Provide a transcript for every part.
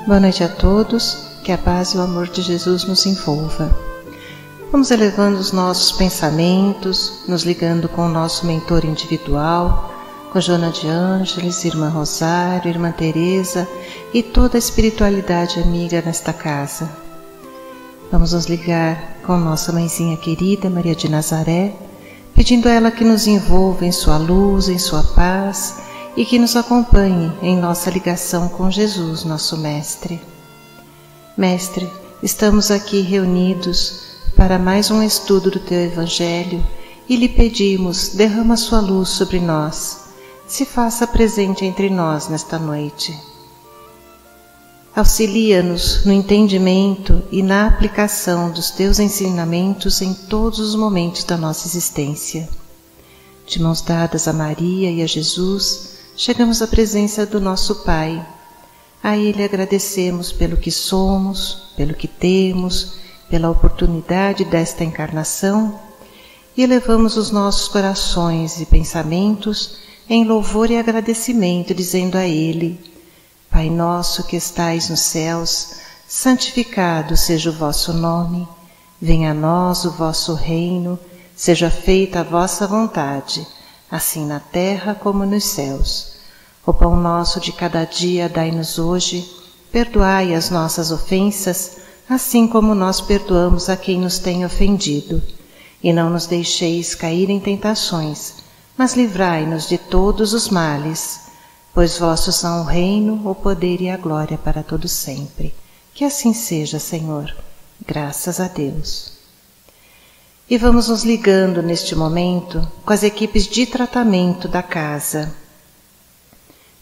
Boa noite a todos, que a paz e o amor de Jesus nos envolva. Vamos elevando os nossos pensamentos, nos ligando com o nosso mentor individual, com Joana de Ângeles, Irmã Rosário, Irmã Teresa e toda a espiritualidade amiga nesta casa. Vamos nos ligar com nossa mãezinha querida, Maria de Nazaré, pedindo a ela que nos envolva em sua luz, em sua paz e que nos acompanhe em nossa ligação com Jesus, nosso Mestre. Mestre, estamos aqui reunidos para mais um estudo do Teu Evangelho e lhe pedimos, derrama sua luz sobre nós, se faça presente entre nós nesta noite. Auxilia-nos no entendimento e na aplicação dos Teus ensinamentos em todos os momentos da nossa existência. De mãos dadas a Maria e a Jesus, chegamos à presença do nosso Pai. A Ele agradecemos pelo que somos, pelo que temos, pela oportunidade desta encarnação e elevamos os nossos corações e pensamentos em louvor e agradecimento, dizendo a Ele: Pai nosso que estais nos céus, santificado seja o vosso nome, venha a nós o vosso reino, seja feita a vossa vontade, assim na terra como nos céus. O pão nosso de cada dia dai-nos hoje, perdoai as nossas ofensas, assim como nós perdoamos a quem nos tem ofendido. E não nos deixeis cair em tentações, mas livrai-nos de todos os males, pois vossos são o reino, o poder e a glória para todo sempre. Que assim seja, Senhor. Graças a Deus. E vamos nos ligando neste momento com as equipes de tratamento da casa.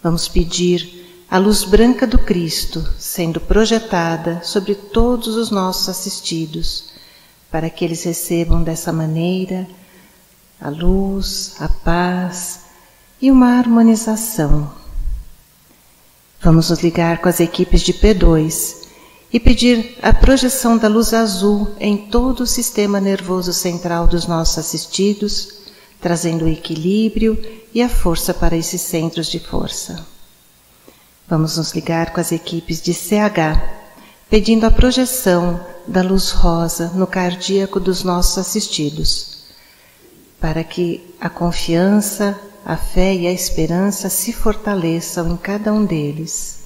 Vamos pedir a luz branca do Cristo sendo projetada sobre todos os nossos assistidos, para que eles recebam dessa maneira a luz, a paz e uma harmonização. Vamos nos ligar com as equipes de P2 e pedir a projeção da luz azul em todo o sistema nervoso central dos nossos assistidos, trazendo o equilíbrio e a força para esses centros de força. Vamos nos ligar com as equipes de CH, pedindo a projeção da luz rosa no cardíaco dos nossos assistidos, para que a confiança, a fé e a esperança se fortaleçam em cada um deles.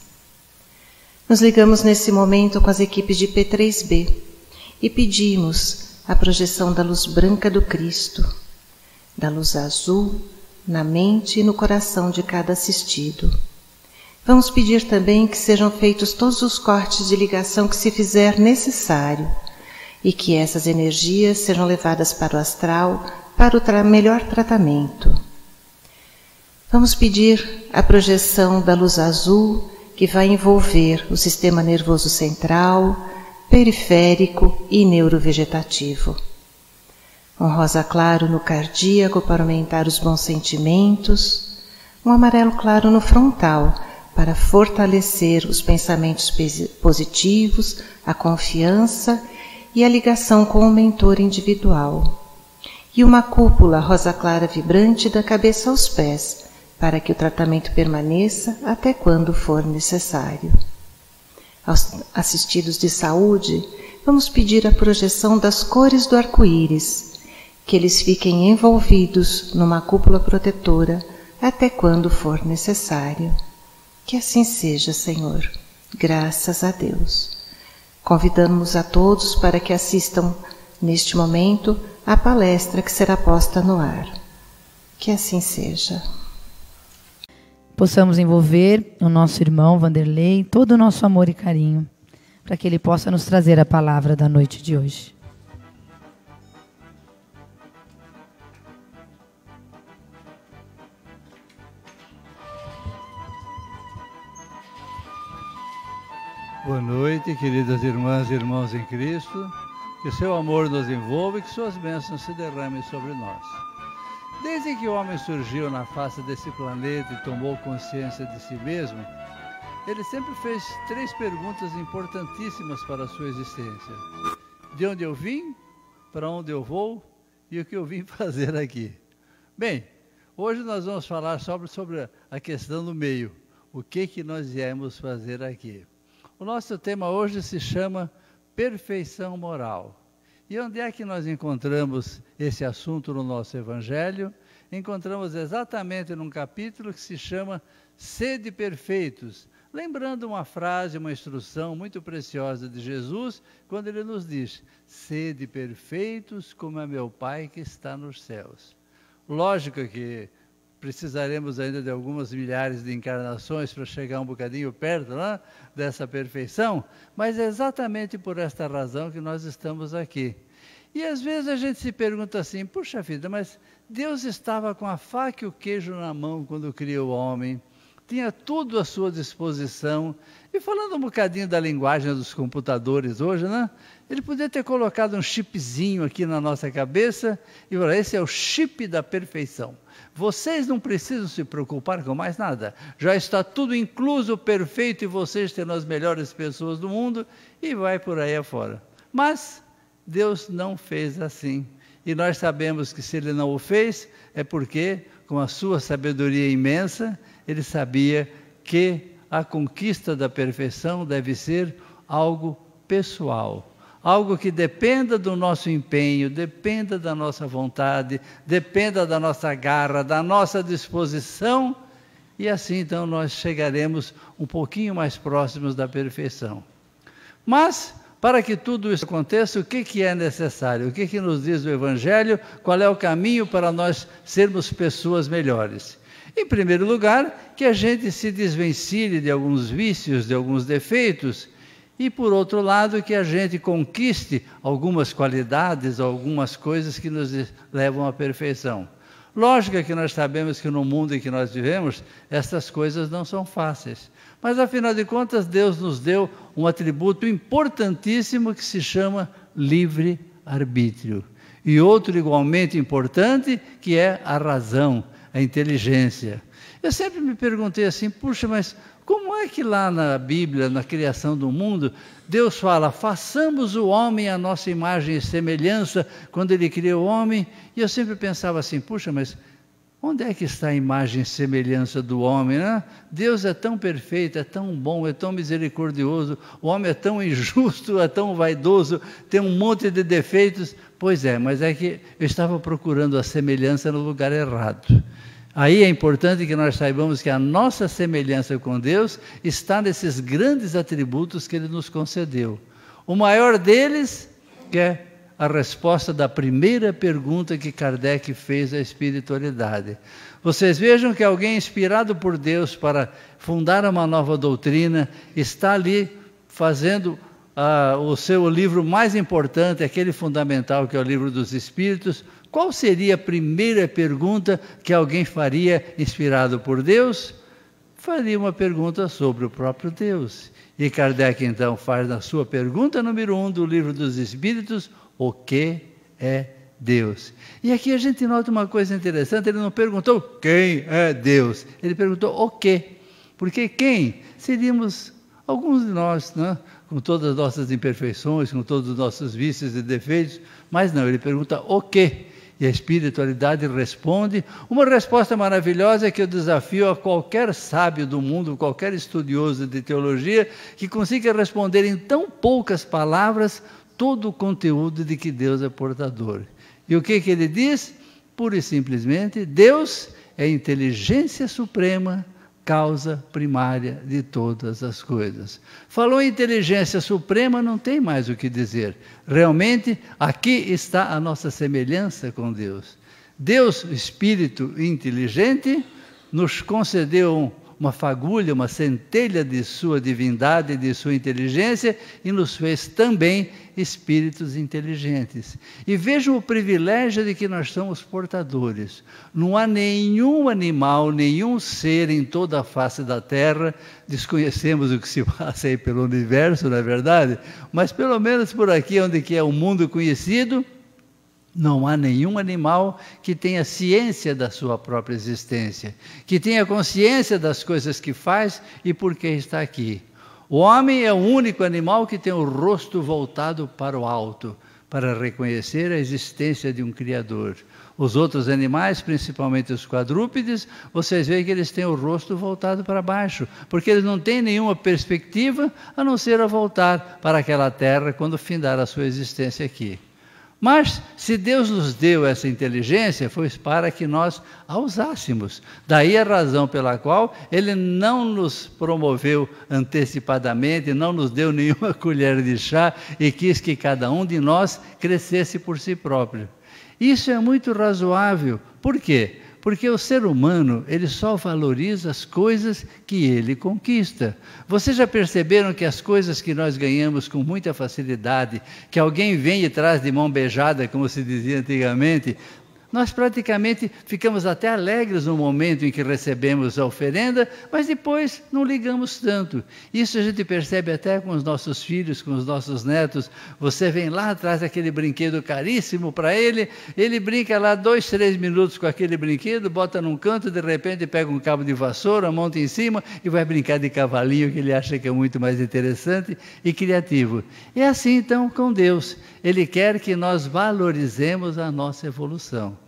Nos ligamos nesse momento com as equipes de P3B e pedimos a projeção da luz branca do Cristo, da luz azul na mente e no coração de cada assistido. Vamos pedir também que sejam feitos todos os cortes de ligação que se fizer necessário e que essas energias sejam levadas para o astral para o melhor tratamento. Vamos pedir a projeção da luz azul que vai envolver o sistema nervoso central, periférico e neurovegetativo. Um rosa claro no cardíaco para aumentar os bons sentimentos, um amarelo claro no frontal para fortalecer os pensamentos positivos, a confiança e a ligação com o mentor individual. E uma cúpula rosa clara vibrante da cabeça aos pés, para que o tratamento permaneça até quando for necessário. Aos assistidos de saúde, vamos pedir a projeção das cores do arco-íris, que eles fiquem envolvidos numa cúpula protetora até quando for necessário. Que assim seja, Senhor. Graças a Deus. Convidamos a todos para que assistam, neste momento, à palestra que será posta no ar. Que assim seja. Possamos envolver o nosso irmão Vanderlei em todo o nosso amor e carinho, para que ele possa nos trazer a palavra da noite de hoje. Boa noite, queridas irmãs e irmãos em Cristo. Que seu amor nos envolva e que suas bênçãos se derramem sobre nós. Desde que o homem surgiu na face desse planeta e tomou consciência de si mesmo, ele sempre fez 3 perguntas importantíssimas para a sua existência. De onde eu vim, para onde eu vou e o que eu vim fazer aqui. Bem, hoje nós vamos falar sobre a questão do meio. O que nós viemos fazer aqui? O nosso tema hoje se chama perfeição moral. E onde é que nós encontramos esse assunto no nosso Evangelho? Encontramos exatamente num capítulo que se chama Sede Perfeitos, lembrando uma frase, uma instrução muito preciosa de Jesus, quando ele nos diz: sede perfeitos como é meu Pai que está nos céus. Lógico que precisaremos ainda de algumas milhares de encarnações para chegar um bocadinho perto, né, dessa perfeição, mas é exatamente por esta razão que nós estamos aqui. E às vezes a gente se pergunta assim: puxa vida, mas Deus estava com a faca e o queijo na mão quando criou o homem, tinha tudo à sua disposição. E falando um bocadinho da linguagem dos computadores hoje, né? Ele podia ter colocado um chipzinho aqui na nossa cabeça e falar: esse é o chip da perfeição. Vocês não precisam se preocupar com mais nada. Já está tudo incluso, perfeito, e vocês terão as melhores pessoas do mundo, e vai por aí afora. Mas Deus não fez assim. E nós sabemos que se Ele não o fez, é porque, com a sua sabedoria imensa, Ele sabia que a conquista da perfeição deve ser algo pessoal. Algo que dependa do nosso empenho, dependa da nossa vontade, dependa da nossa garra, da nossa disposição. E assim, então, nós chegaremos um pouquinho mais próximos da perfeição. Mas, para que tudo isso aconteça, o que é necessário? O que nos diz o Evangelho? Qual é o caminho para nós sermos pessoas melhores? Em primeiro lugar, que a gente se desvencilhe de alguns vícios, de alguns defeitos, e por outro lado, que a gente conquiste algumas qualidades, algumas coisas que nos levam à perfeição. Lógico que nós sabemos que no mundo em que nós vivemos, essas coisas não são fáceis. Mas, afinal de contas, Deus nos deu um atributo importantíssimo que se chama livre-arbítrio. E outro igualmente importante, que é a razão, a inteligência. Eu sempre me perguntei assim: puxa, mas como é que lá na Bíblia, na criação do mundo, Deus fala: façamos o homem à nossa imagem e semelhança, quando Ele criou o homem? E eu sempre pensava assim: puxa, mas onde é que está a imagem e semelhança do homem, né? Deus é tão perfeito, é tão bom, é tão misericordioso, o homem é tão injusto, é tão vaidoso, tem um monte de defeitos. Pois é, mas é que eu estava procurando a semelhança no lugar errado. Aí é importante que nós saibamos que a nossa semelhança com Deus está nesses grandes atributos que Ele nos concedeu. O maior deles, que é a resposta da primeira pergunta que Kardec fez à espiritualidade. Vocês vejam que alguém inspirado por Deus para fundar uma nova doutrina está ali fazendo o seu livro mais importante, aquele fundamental que é o Livro dos Espíritos. Qual seria a primeira pergunta que alguém faria inspirado por Deus? Faria uma pergunta sobre o próprio Deus. E Kardec então faz na sua pergunta número 1 do Livro dos Espíritos: o que é Deus? E aqui a gente nota uma coisa interessante: ele não perguntou quem é Deus, ele perguntou o quê? Porque quem seríamos alguns de nós, né? Com todas as nossas imperfeições, com todos os nossos vícios e defeitos, mas não, ele pergunta o quê? E a espiritualidade responde uma resposta maravilhosa que eu desafio a qualquer sábio do mundo, qualquer estudioso de teologia, que consiga responder em tão poucas palavras todo o conteúdo de que Deus é portador. E o que ele diz? Pura e simplesmente: Deus é a inteligência suprema, causa primária de todas as coisas. Falou em inteligência suprema, não tem mais o que dizer. Realmente, aqui está a nossa semelhança com Deus. Deus, Espírito inteligente, nos concedeu uma fagulha, uma centelha de sua divindade, de sua inteligência, e nos fez também espíritos inteligentes. E vejam o privilégio de que nós somos portadores. Não há nenhum animal, nenhum ser em toda a face da Terra, desconhecemos o que se passa aí pelo universo, não é verdade? Mas pelo menos por aqui, onde que é o mundo conhecido, não há nenhum animal que tenha ciência da sua própria existência, que tenha consciência das coisas que faz e por que está aqui. O homem é o único animal que tem o rosto voltado para o alto, para reconhecer a existência de um Criador. Os outros animais, principalmente os quadrúpedes, vocês veem que eles têm o rosto voltado para baixo, porque eles não têm nenhuma perspectiva a não ser a voltar para aquela terra quando findar a sua existência aqui. Mas, se Deus nos deu essa inteligência, foi para que nós a usássemos. Daí a razão pela qual Ele não nos promoveu antecipadamente, não nos deu nenhuma colher de chá e quis que cada um de nós crescesse por si próprio. Isso é muito razoável. Por quê? Porque o ser humano, ele só valoriza as coisas que ele conquista. Vocês já perceberam que as coisas que nós ganhamos com muita facilidade, que alguém vem e traz de mão beijada, como se dizia antigamente, nós praticamente ficamos até alegres no momento em que recebemos a oferenda, mas depois não ligamos tanto. Isso a gente percebe até com os nossos filhos, com os nossos netos. Você vem lá, traz aquele brinquedo caríssimo para ele, ele brinca lá 2, 3 minutos com aquele brinquedo, bota num canto, de repente pega um cabo de vassoura, monta em cima e vai brincar de cavalinho, que ele acha que é muito mais interessante e criativo. É assim então com Deus. Ele quer que nós valorizemos a nossa evolução.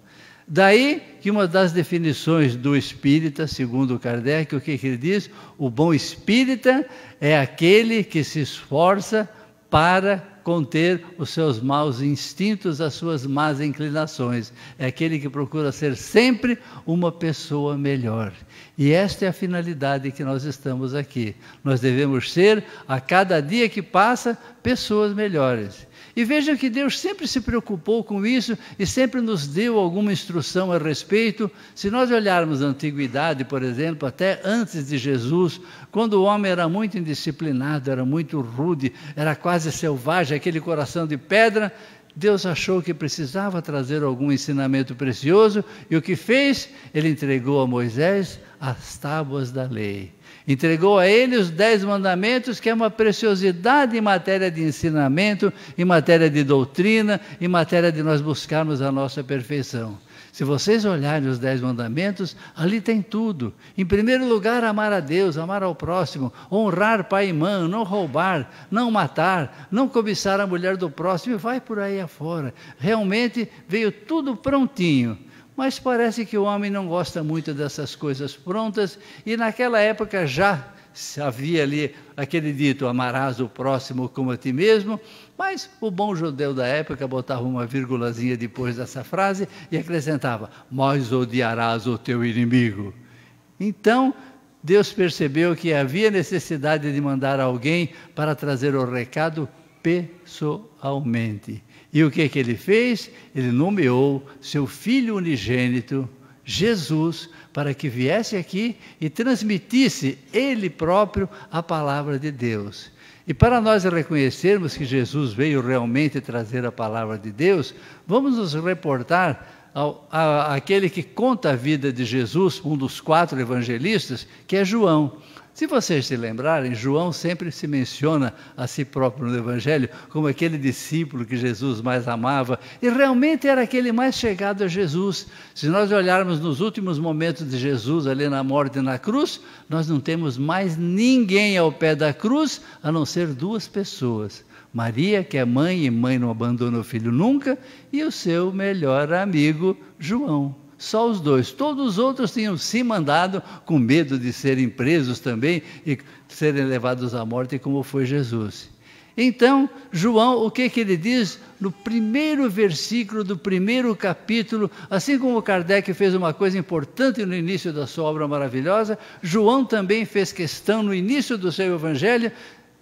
Daí que uma das definições do espírita, segundo Kardec, o que ele diz? O bom espírita é aquele que se esforça para conter os seus maus instintos, as suas más inclinações. É aquele que procura ser sempre uma pessoa melhor. E esta é a finalidade que nós estamos aqui. Nós devemos ser, a cada dia que passa, pessoas melhores. E vejam que Deus sempre se preocupou com isso e sempre nos deu alguma instrução a respeito. Se nós olharmos a antiguidade, por exemplo, até antes de Jesus, quando o homem era muito indisciplinado, era muito rude, era quase selvagem, aquele coração de pedra, Deus achou que precisava trazer algum ensinamento precioso e o que fez? Ele entregou a Moisés as tábuas da lei. Entregou a ele os 10 mandamentos, que é uma preciosidade em matéria de ensinamento, em matéria de doutrina, em matéria de nós buscarmos a nossa perfeição. Se vocês olharem os 10 mandamentos, ali tem tudo. Em primeiro lugar, amar a Deus, amar ao próximo, honrar pai e mãe, não roubar, não matar, não cobiçar a mulher do próximo, e vai por aí afora. Realmente veio tudo prontinho. Mas parece que o homem não gosta muito dessas coisas prontas, e naquela época já havia ali aquele dito, amarás o próximo como a ti mesmo, mas o bom judeu da época botava uma vírgulazinha depois dessa frase e acrescentava, mas odiarás o teu inimigo. Então, Deus percebeu que havia necessidade de mandar alguém para trazer o recado pessoalmente. E o que ele fez? Ele nomeou seu Filho unigênito, Jesus, para que viesse aqui e transmitisse Ele próprio a palavra de Deus. E para nós reconhecermos que Jesus veio realmente trazer a palavra de Deus, vamos nos reportar àquele que conta a vida de Jesus, um dos 4 evangelistas, que é João. Se vocês se lembrarem, João sempre se menciona a si próprio no Evangelho como aquele discípulo que Jesus mais amava, e realmente era aquele mais chegado a Jesus. Se nós olharmos nos últimos momentos de Jesus, ali na morte e na cruz, nós não temos mais ninguém ao pé da cruz, a não ser 2 pessoas. Maria, que é mãe, e mãe não abandona o filho nunca, e o seu melhor amigo, João. Só os 2. Todos os outros tinham se mandado com medo de serem presos também e serem levados à morte, como foi Jesus. Então, João, o que ele diz? No primeiro versículo do primeiro capítulo, assim como Kardec fez uma coisa importante no início da sua obra maravilhosa, João também fez questão no início do seu Evangelho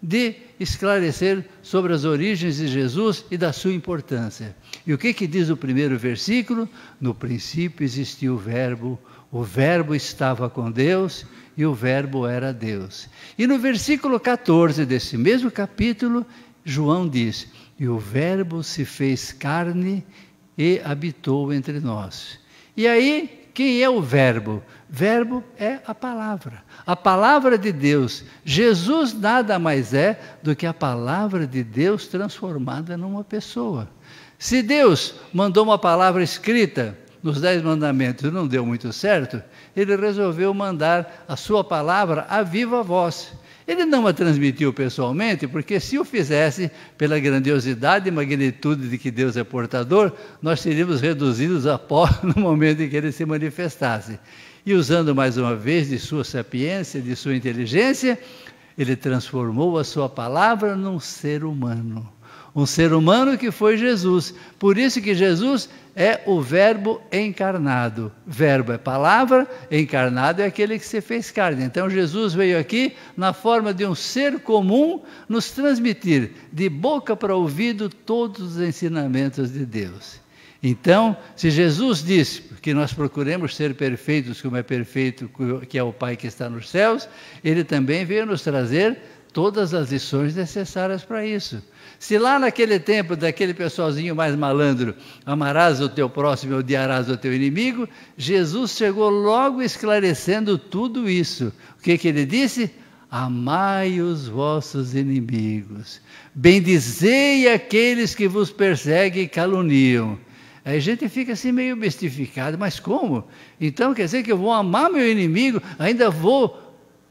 de esclarecer sobre as origens de Jesus e da sua importância. E o que diz o primeiro versículo? No princípio existia o Verbo estava com Deus e o Verbo era Deus. E no versículo 14 desse mesmo capítulo, João diz, e o Verbo se fez carne e habitou entre nós. E aí, quem é o Verbo? Verbo é a palavra de Deus. Jesus nada mais é do que a palavra de Deus transformada numa pessoa. Se Deus mandou uma palavra escrita nos 10 mandamentos e não deu muito certo, Ele resolveu mandar a sua palavra a viva voz. Ele não a transmitiu pessoalmente, porque se o fizesse pela grandiosidade e magnitude de que Deus é portador, nós seríamos reduzidos a pó no momento em que ele se manifestasse. E usando mais uma vez de sua sapiência, de sua inteligência, ele transformou a sua palavra num ser humano. Um ser humano que foi Jesus. Por isso que Jesus é o Verbo encarnado. Verbo é palavra, encarnado é aquele que se fez carne. Então Jesus veio aqui na forma de um ser comum nos transmitir de boca para ouvido todos os ensinamentos de Deus. Então, se Jesus disse que nós procuremos ser perfeitos como é perfeito, que é o Pai que está nos céus, Ele também veio nos trazer todas as lições necessárias para isso. Se lá naquele tempo, daquele pessoalzinho mais malandro, amarás o teu próximo e odiarás o teu inimigo, Jesus chegou logo esclarecendo tudo isso. O que ele disse? Amai os vossos inimigos, bendizei aqueles que vos perseguem e caluniam. Aí a gente fica assim meio mistificado, mas como? Então quer dizer que eu vou amar meu inimigo, ainda vou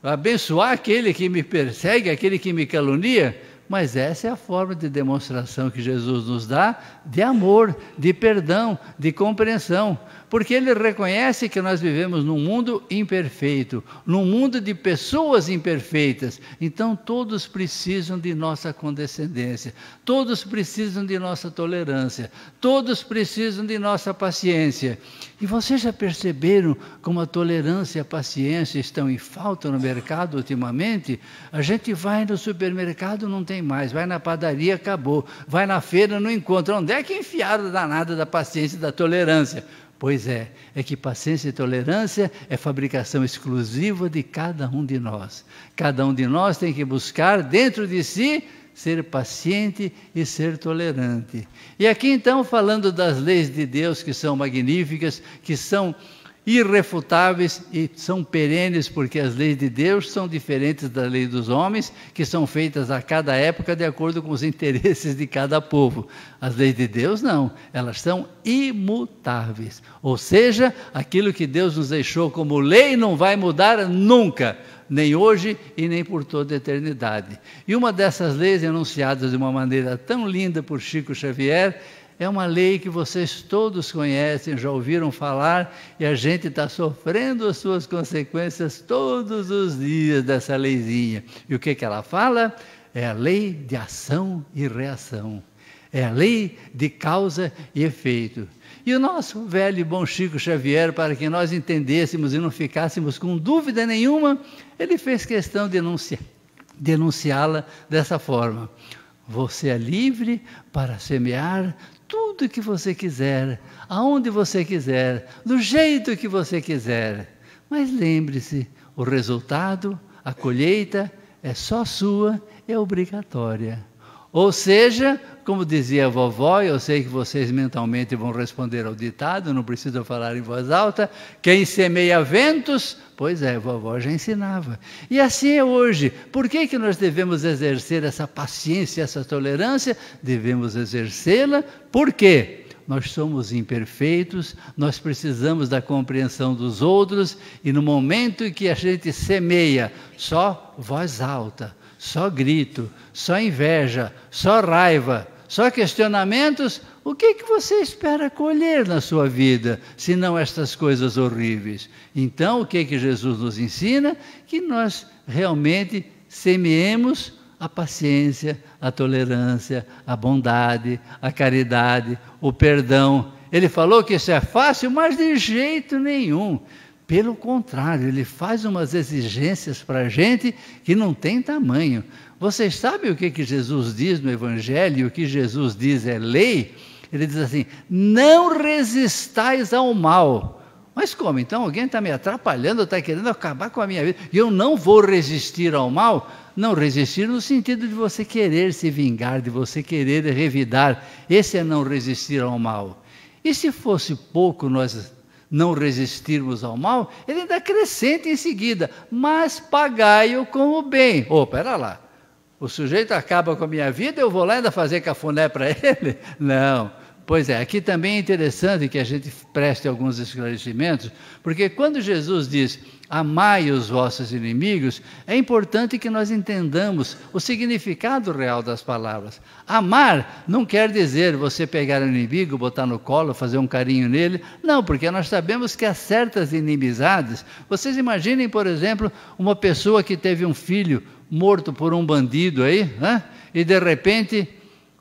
abençoar aquele que me persegue, aquele que me calunia? Mas essa é a forma de demonstração que Jesus nos dá de amor, de perdão, de compreensão. Porque Ele reconhece que nós vivemos num mundo imperfeito, num mundo de pessoas imperfeitas. Então todos precisam de nossa condescendência, todos precisam de nossa tolerância, todos precisam de nossa paciência. E vocês já perceberam como a tolerância e a paciência estão em falta no mercado ultimamente? A gente vai no supermercado, não tem mais, vai na padaria, acabou, vai na feira, não encontra. Onde é que enfiaram danada da paciência e da tolerância? Pois é que paciência e tolerância é fabricação exclusiva de cada um de nós. Cada um de nós tem que buscar dentro de si ser paciente e ser tolerante. E aqui então falando das leis de Deus que são magníficas, que são irrefutáveis e são perenes, porque as leis de Deus são diferentes das leis dos homens, que são feitas a cada época de acordo com os interesses de cada povo. As leis de Deus não, elas são imutáveis. Ou seja, aquilo que Deus nos deixou como lei não vai mudar nunca, nem hoje e nem por toda a eternidade. E uma dessas leis, enunciadas de uma maneira tão linda por Chico Xavier, é uma lei que vocês todos conhecem, já ouviram falar, e a gente está sofrendo as suas consequências todos os dias dessa leizinha. E o que ela fala? É a lei de ação e reação. É a lei de causa e efeito. E o nosso velho e bom Chico Xavier, para que nós entendêssemos e não ficássemos com dúvida nenhuma, ele fez questão de denunciá-la dessa forma. Você é livre para semear tudo que você quiser, aonde você quiser, do jeito que você quiser. Mas lembre-se, o resultado, a colheita, é só sua, é obrigatória. Ou seja, como dizia a vovó, eu sei que vocês mentalmente vão responder ao ditado, não precisa falar em voz alta, quem semeia ventos, pois é, a vovó já ensinava. E assim é hoje. Por que nós devemos exercer essa paciência, essa tolerância? Devemos exercê-la, por quê? Nós somos imperfeitos, nós precisamos da compreensão dos outros, e no momento em que a gente semeia só voz alta, só grito, só inveja, só raiva, só questionamentos, o que você espera colher na sua vida, se não estas coisas horríveis? Então, o que Jesus nos ensina? Que nós realmente semeemos a paciência, a tolerância, a bondade, a caridade, o perdão. Ele falou que isso é fácil, mas de jeito nenhum. Pelo contrário, ele faz umas exigências para a gente que não tem tamanho. Vocês sabem o que Jesus diz no Evangelho? E o que Jesus diz é lei? Ele diz assim, não resistais ao mal. Mas como? Então alguém está me atrapalhando, está querendo acabar com a minha vida, e eu não vou resistir ao mal? Não resistir no sentido de você querer se vingar, de você querer revidar. Esse é não resistir ao mal. E se fosse pouco nós não resistirmos ao mal, ele ainda acrescenta em seguida, mas pagai-o com o bem. Pera lá, o sujeito acaba com a minha vida, eu vou lá ainda fazer cafuné para ele? Não, Pois é, aqui também é interessante que a gente preste alguns esclarecimentos, porque quando Jesus diz, amai os vossos inimigos, é importante que nós entendamos o significado real das palavras. Amar não quer dizer você pegar o inimigo, botar no colo, fazer um carinho nele. Não, porque nós sabemos que há certas inimizades. Vocês imaginem, por exemplo, uma pessoa que teve um filho morto por um bandido aí, né? E de repente,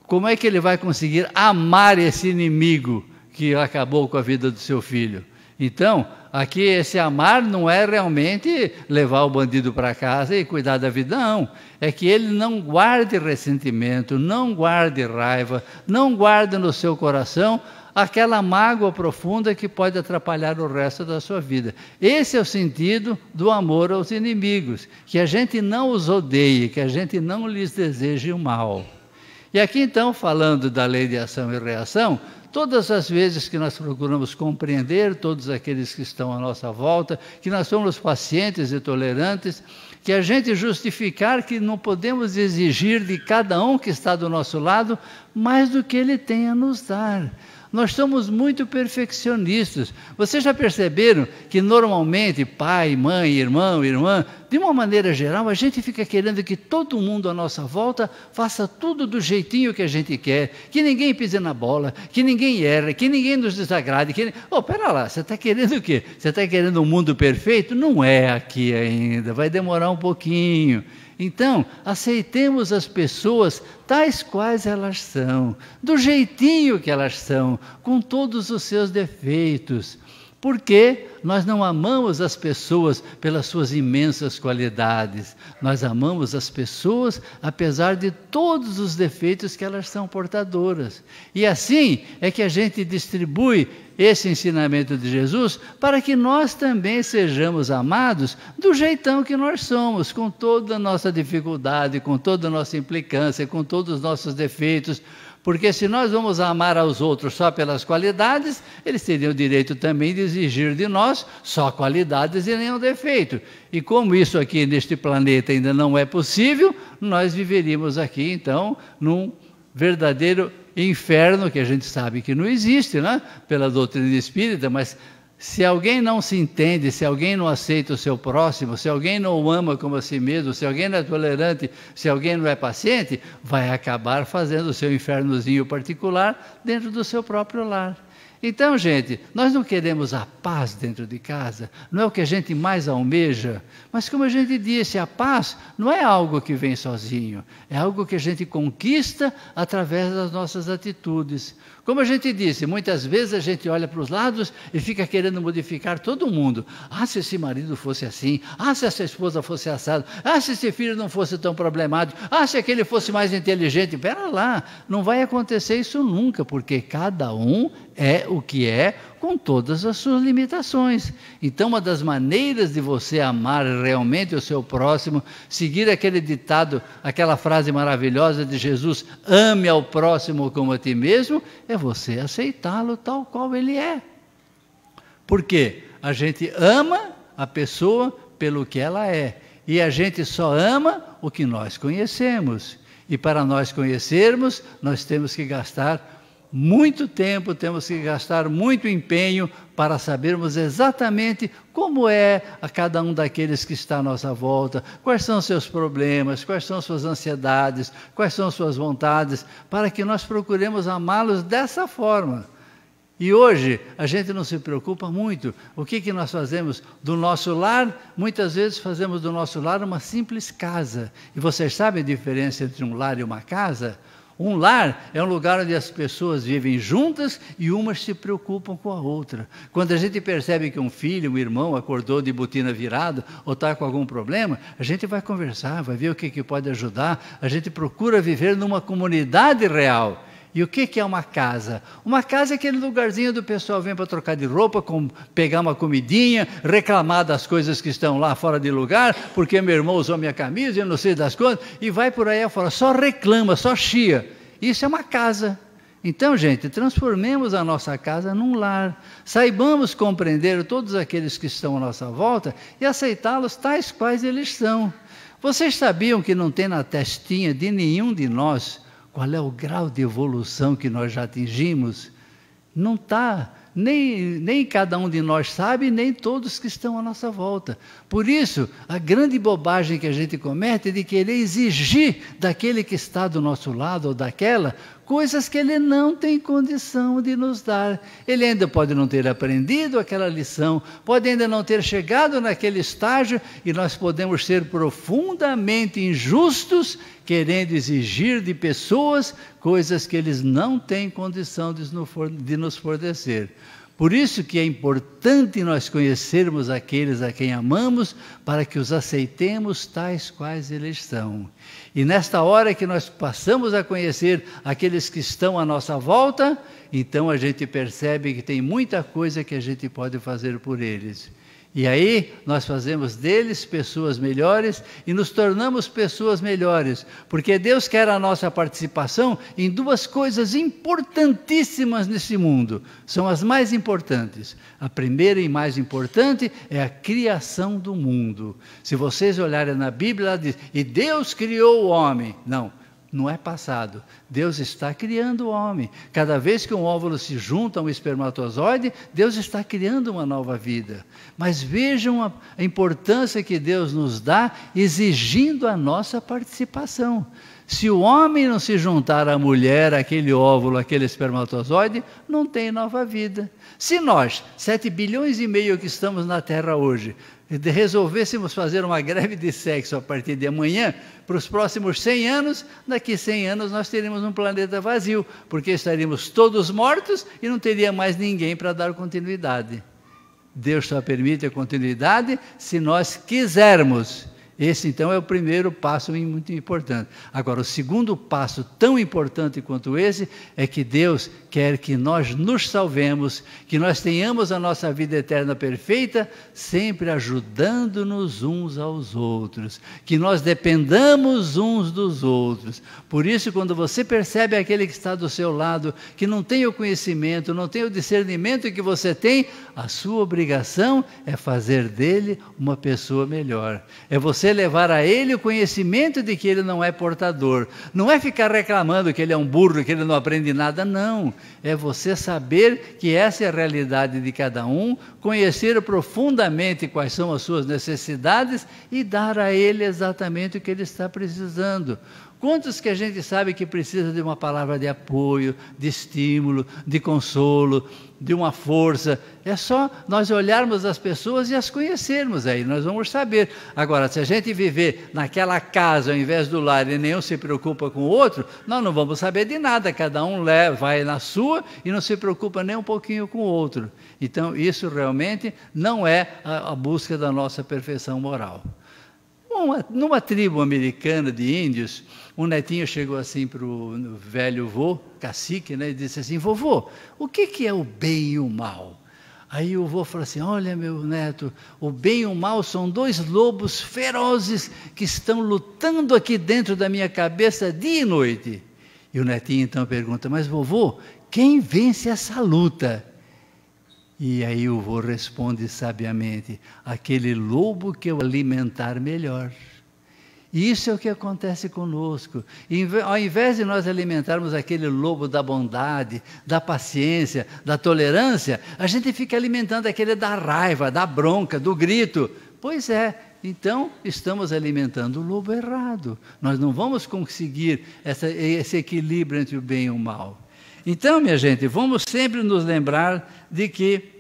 como é que ele vai conseguir amar esse inimigo que acabou com a vida do seu filho? Então, aqui esse amar não é realmente levar o bandido para casa e cuidar da vida, não. É que ele não guarde ressentimento, não guarde raiva, não guarde no seu coração aquela mágoa profunda que pode atrapalhar o resto da sua vida. Esse é o sentido do amor aos inimigos, que a gente não os odeie, que a gente não lhes deseje o mal. E aqui então, falando da lei de ação e reação, todas as vezes que nós procuramos compreender todos aqueles que estão à nossa volta, que nós somos pacientes e tolerantes, que a gente justificar que não podemos exigir de cada um que está do nosso lado mais do que ele tem a nos dar. Nós somos muito perfeccionistas. Vocês já perceberam que normalmente pai, mãe, irmão, irmã, de uma maneira geral, a gente fica querendo que todo mundo à nossa volta faça tudo do jeitinho que a gente quer, que ninguém pise na bola, que ninguém erre, que ninguém nos desagrade. Pera lá, você está querendo o quê? Você está querendo um mundo perfeito? Não é aqui ainda, vai demorar um pouquinho. Então, aceitemos as pessoas tais quais elas são, do jeitinho que elas são, com todos os seus defeitos. Porque nós não amamos as pessoas pelas suas imensas qualidades. Nós amamos as pessoas apesar de todos os defeitos que elas são portadoras. E assim é que a gente distribui esse ensinamento de Jesus para que nós também sejamos amados do jeitão que nós somos, com toda a nossa dificuldade, com toda a nossa implicância, com todos os nossos defeitos. Porque se nós vamos amar aos outros só pelas qualidades, eles teriam o direito também de exigir de nós só qualidades e nenhum defeito. E como isso aqui neste planeta ainda não é possível, nós viveríamos aqui então num verdadeiro inferno, que a gente sabe que não existe, né? Pela doutrina espírita, mas se alguém não se entende, se alguém não aceita o seu próximo, se alguém não o ama como a si mesmo, se alguém não é tolerante, se alguém não é paciente, vai acabar fazendo o seu infernozinho particular dentro do seu próprio lar. Então, gente, nós não queremos a paz dentro de casa, não é o que a gente mais almeja, mas como a gente disse, a paz não é algo que vem sozinho, é algo que a gente conquista através das nossas atitudes. Como a gente disse, muitas vezes a gente olha para os lados e fica querendo modificar todo mundo. Ah, se esse marido fosse assim, ah, se essa esposa fosse assado, ah, se esse filho não fosse tão problemático, ah, se aquele fosse mais inteligente. Pera lá, não vai acontecer isso nunca, porque cada um é o que é, com todas as suas limitações. Então, uma das maneiras de você amar realmente o seu próximo, seguir aquele ditado, aquela frase maravilhosa de Jesus, ame ao próximo como a ti mesmo, é você aceitá-lo tal qual ele é. Porque a gente ama a pessoa pelo que ela é, e a gente só ama o que nós conhecemos. E para nós conhecermos, nós temos que gastar muito tempo, temos que gastar muito empenho para sabermos exatamente como é a cada um daqueles que está à nossa volta, quais são os seus problemas, quais são suas ansiedades, quais são suas vontades, para que nós procuremos amá-los dessa forma. E hoje a gente não se preocupa muito. O que nós fazemos do nosso lar? Muitas vezes fazemos do nosso lar uma simples casa. E vocês sabem a diferença entre um lar e uma casa? Um lar é um lugar onde as pessoas vivem juntas e umas se preocupam com a outra. Quando a gente percebe que um filho, um irmão acordou de botina virada ou está com algum problema, a gente vai conversar, vai ver o que pode ajudar. A gente procura viver numa comunidade real. E o que é uma casa? Uma casa é aquele lugarzinho do pessoal vem para trocar de roupa, pegar uma comidinha, reclamar das coisas que estão lá fora de lugar, porque meu irmão usou minha camisa, eu não sei das coisas, e vai por aí afora, só reclama, só chia. Isso é uma casa. Então, gente, transformemos a nossa casa num lar. Saibamos compreender todos aqueles que estão à nossa volta e aceitá-los tais quais eles são. Vocês sabiam que não tem na testinha de nenhum de nós qual é o grau de evolução que nós já atingimos? Não está, nem cada um de nós sabe, nem todos que estão à nossa volta. Por isso, a grande bobagem que a gente comete é de querer exigir daquele que está do nosso lado ou daquela, coisas que ele não tem condição de nos dar. Ele ainda pode não ter aprendido aquela lição, pode ainda não ter chegado naquele estágio, e nós podemos ser profundamente injustos, querendo exigir de pessoas coisas que eles não têm condição de nos fornecer. Por isso que é importante nós conhecermos aqueles a quem amamos, para que os aceitemos tais quais eles são. E nesta hora que nós passamos a conhecer aqueles que estão à nossa volta, então a gente percebe que tem muita coisa que a gente pode fazer por eles. E aí nós fazemos deles pessoas melhores e nos tornamos pessoas melhores, porque Deus quer a nossa participação em duas coisas importantíssimas nesse mundo. São as mais importantes. A primeira e mais importante é a criação do mundo. Se vocês olharem na Bíblia, ela diz, e Deus criou o homem. Não é passado. Deus está criando o homem. Cada vez que um óvulo se junta a um espermatozoide, Deus está criando uma nova vida. Mas vejam a importância que Deus nos dá, exigindo a nossa participação. Se o homem não se juntar à mulher, aquele óvulo, aquele espermatozoide, não tem nova vida. Se nós, 7 bilhões e meio que estamos na Terra hoje, resolvêssemos fazer uma greve de sexo a partir de amanhã, para os próximos 100 anos, daqui 100 anos nós teríamos um planeta vazio, porque estaríamos todos mortos e não teria mais ninguém para dar continuidade. Deus só permite a continuidade se nós quisermos. Esse, então, é o primeiro passo muito importante. Agora, o segundo passo, tão importante quanto esse, é que Deus quer que nós nos salvemos, que nós tenhamos a nossa vida eterna perfeita, sempre ajudando-nos uns aos outros, que nós dependamos uns dos outros. Por isso, quando você percebe aquele que está do seu lado, que não tem o conhecimento, não tem o discernimento que você tem, a sua obrigação é fazer dele uma pessoa melhor. É você levar a ele o conhecimento de que ele não é portador. Não é ficar reclamando que ele é um burro, que ele não aprende nada, não. É você saber que essa é a realidade de cada um, conhecer profundamente quais são as suas necessidades e dar a ele exatamente o que ele está precisando. Quantos que a gente sabe que precisa de uma palavra de apoio, de estímulo, de consolo, de uma força? É só nós olharmos as pessoas e as conhecermos, aí nós vamos saber. Agora, se a gente viver naquela casa ao invés do lar e nenhum se preocupa com o outro, nós não vamos saber de nada, cada um vai na sua e não se preocupa nem um pouquinho com o outro. Então, isso realmente não é a busca da nossa perfeição moral. Numa tribo americana de índios, um netinho chegou assim para o velho vô, cacique, né, e disse assim, vovô, o que é o bem e o mal? Aí o vô falou assim, olha meu neto, o bem e o mal são 2 lobos ferozes que estão lutando aqui dentro da minha cabeça dia e noite. E o netinho então pergunta, mas vovô, quem vence essa luta? E aí o vô responde sabiamente, aquele lobo que eu alimentar melhor. E isso é o que acontece conosco. Ao invés de nós alimentarmos aquele lobo da bondade, da paciência, da tolerância, a gente fica alimentando aquele da raiva, da bronca, do grito. Pois é, então estamos alimentando o lobo errado. Nós não vamos conseguir esse equilíbrio entre o bem e o mal. Então, minha gente, vamos sempre nos lembrar de que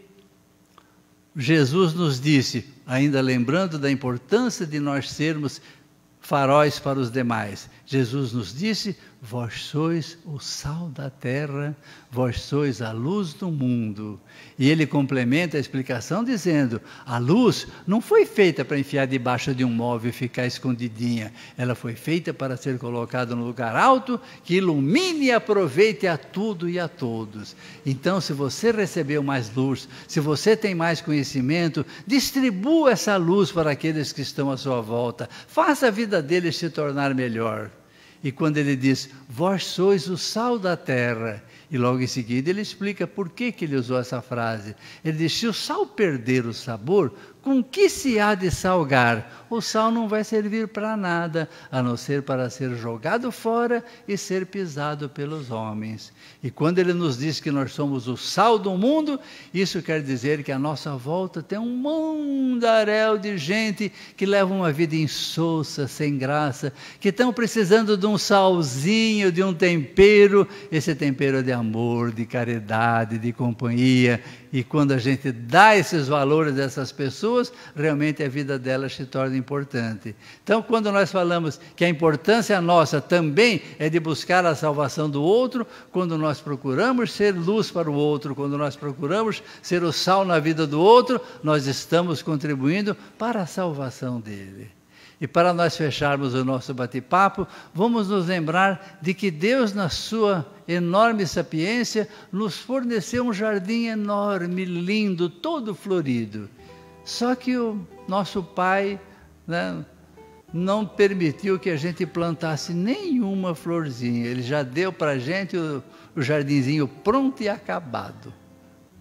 Jesus nos disse, ainda lembrando da importância de nós sermos faróis para os demais. Jesus nos disse, vós sois o sal da terra, vós sois a luz do mundo. E ele complementa a explicação dizendo, a luz não foi feita para enfiar debaixo de um móvel e ficar escondidinha. Ela foi feita para ser colocada num lugar alto, que ilumine e aproveite a tudo e a todos. Então, se você recebeu mais luz, se você tem mais conhecimento, distribua essa luz para aqueles que estão à sua volta. Faça a vida deles se tornar melhor. E quando ele diz, vós sois o sal da terra, e logo em seguida ele explica por que ele usou essa frase. Ele diz, se o sal perder o sabor, com que se há de salgar? O sal não vai servir para nada, a não ser para ser jogado fora e ser pisado pelos homens. E quando ele nos diz que nós somos o sal do mundo, isso quer dizer que à nossa volta tem um mundaréu de gente que leva uma vida insossa, sem graça, que estão precisando de um salzinho, de um tempero. Esse tempero é de amor, de caridade, de companhia. E quando a gente dá esses valores a essas pessoas, realmente a vida delas se torna importante. Então, quando nós falamos que a importância nossa também é de buscar a salvação do outro, quando nós procuramos ser luz para o outro, quando nós procuramos ser o sal na vida do outro, nós estamos contribuindo para a salvação dele. E para nós fecharmos o nosso bate-papo, vamos nos lembrar de que Deus, na sua enorme sapiência, nos forneceu um jardim enorme, lindo, todo florido. Só que o nosso Pai, né, não permitiu que a gente plantasse nenhuma florzinha. Ele já deu para a gente o jardinzinho pronto e acabado.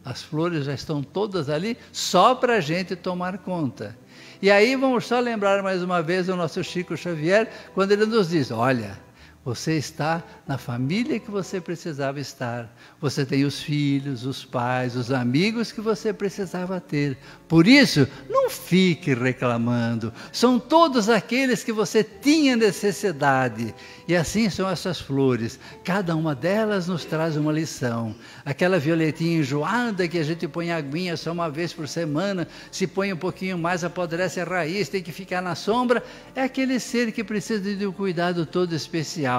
As flores já estão todas ali, só para a gente tomar conta. E aí vamos só lembrar mais uma vez o nosso Chico Xavier, quando ele nos diz, olha, você está na família que você precisava estar. Você tem os filhos, os pais, os amigos que você precisava ter. Por isso, não fique reclamando. São todos aqueles que você tinha necessidade. E assim são essas flores. Cada uma delas nos traz uma lição. Aquela violetinha enjoada que a gente põe aguinha só uma vez por semana, se põe um pouquinho mais, apodrece a raiz, tem que ficar na sombra, é aquele ser que precisa de um cuidado todo especial.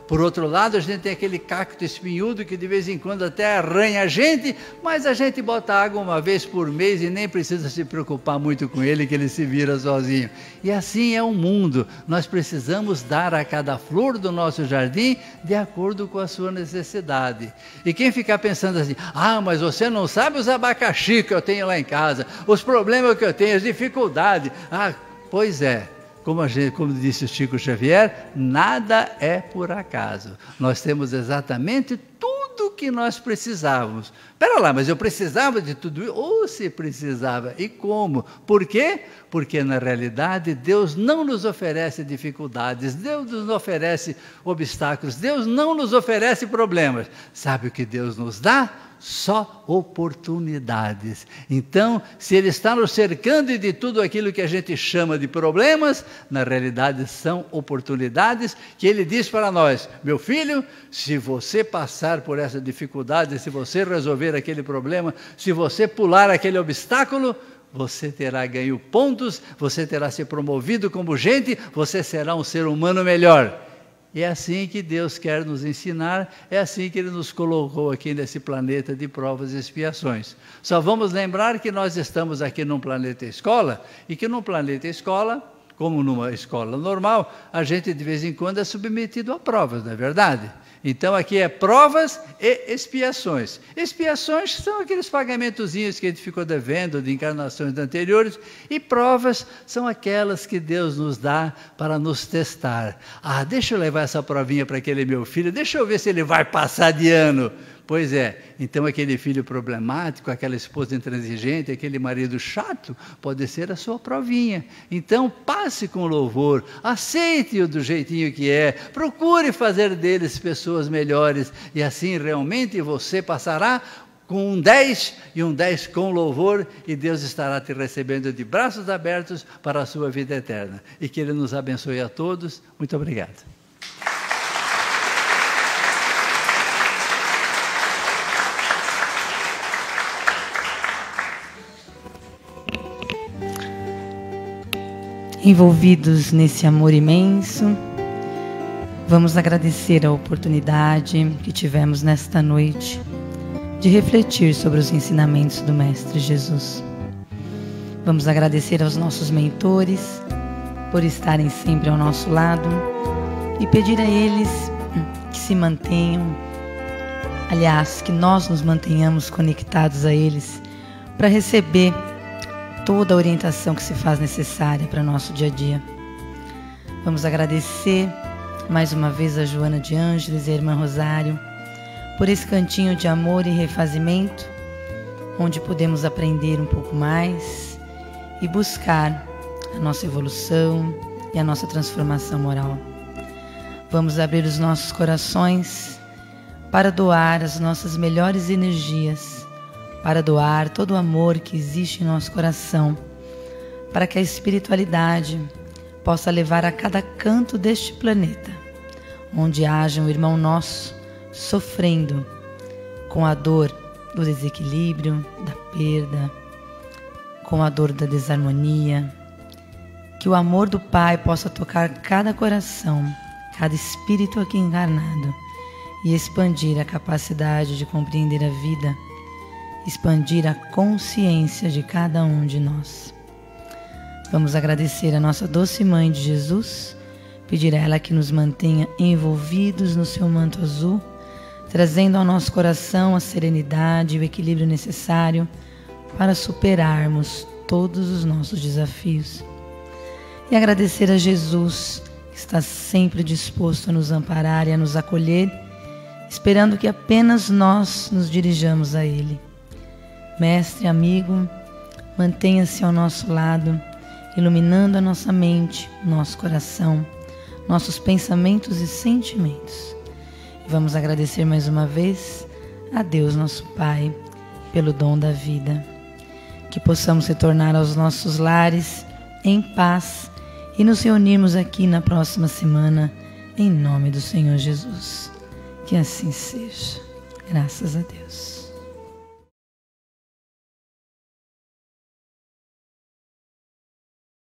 Por outro lado, a gente tem aquele cacto espinhudo que de vez em quando até arranha a gente, mas a gente bota água uma vez por mês e nem precisa se preocupar muito com ele, que ele se vira sozinho. E assim é o mundo. Nós precisamos dar a cada flor do nosso jardim de acordo com a sua necessidade. E quem ficar pensando assim, mas você não sabe os abacaxi que eu tenho lá em casa, os problemas que eu tenho, as dificuldades. Pois é. Como disse o Chico Xavier, nada é por acaso. Nós temos exatamente tudo o que nós precisávamos. Espera lá, mas eu precisava de tudo isso? Ou se precisava? E como? Por quê? Porque na realidade Deus não nos oferece dificuldades, Deus nos oferece obstáculos, Deus não nos oferece problemas. Sabe o que Deus nos dá? Só oportunidades. Então, se Ele está nos cercando de tudo aquilo que a gente chama de problemas, na realidade são oportunidades que Ele diz para nós, meu filho, se você passar por essa dificuldade, se você resolver aquele problema, se você pular aquele obstáculo, você terá ganho pontos, você terá se promovido como gente, você será um ser humano melhor. E é assim que Deus quer nos ensinar, é assim que Ele nos colocou aqui nesse planeta de provas e expiações. Só vamos lembrar que nós estamos aqui num planeta escola, e que num planeta escola, como numa escola normal, a gente de vez em quando é submetido a provas, não é verdade? Então aqui é provas e expiações. Expiações são aqueles pagamentozinhos que a gente ficou devendo de encarnações anteriores, e provas são aquelas que Deus nos dá para nos testar. Deixa eu levar essa provinha para aquele meu filho, deixa eu ver se ele vai passar de ano. Pois é, então aquele filho problemático, aquela esposa intransigente, aquele marido chato, pode ser a sua provinha. Então passe com louvor, aceite-o do jeitinho que é, procure fazer deles pessoas melhores, e assim realmente você passará com um 10, e um 10 com louvor, e Deus estará te recebendo de braços abertos para a sua vida eterna. E que Ele nos abençoe a todos. Muito obrigado. Envolvidos nesse amor imenso, vamos agradecer a oportunidade que tivemos nesta noite de refletir sobre os ensinamentos do Mestre Jesus. Vamos agradecer aos nossos mentores por estarem sempre ao nosso lado e pedir a eles que se mantenham, aliás, que nós nos mantenhamos conectados a eles para receber toda a orientação que se faz necessária para o nosso dia a dia. Vamos agradecer mais uma vez a Joana de Ângeles e a Irmã Rosário por esse cantinho de amor e refazimento, onde podemos aprender um pouco mais e buscar a nossa evolução e a nossa transformação moral. Vamos abrir os nossos corações para doar as nossas melhores energias, para doar todo o amor que existe em nosso coração, para que a espiritualidade possa levar a cada canto deste planeta, onde haja um irmão nosso sofrendo com a dor do desequilíbrio, da perda, com a dor da desarmonia, que o amor do Pai possa tocar cada coração, cada espírito aqui encarnado e expandir a capacidade de compreender a vida, expandir a consciência de cada um de nós. Vamos agradecer a nossa doce Mãe de Jesus, pedir a ela que nos mantenha envolvidos no seu manto azul, trazendo ao nosso coração a serenidade e o equilíbrio necessário para superarmos todos os nossos desafios. E agradecer a Jesus, que está sempre disposto a nos amparar e a nos acolher, esperando que apenas nós nos dirijamos a Ele. Mestre, amigo, mantenha-se ao nosso lado, iluminando a nossa mente, nosso coração, nossos pensamentos e sentimentos. E vamos agradecer mais uma vez a Deus, nosso Pai, pelo dom da vida. Que possamos retornar aos nossos lares em paz e nos reunirmos aqui na próxima semana, em nome do Senhor Jesus. Que assim seja. Graças a Deus.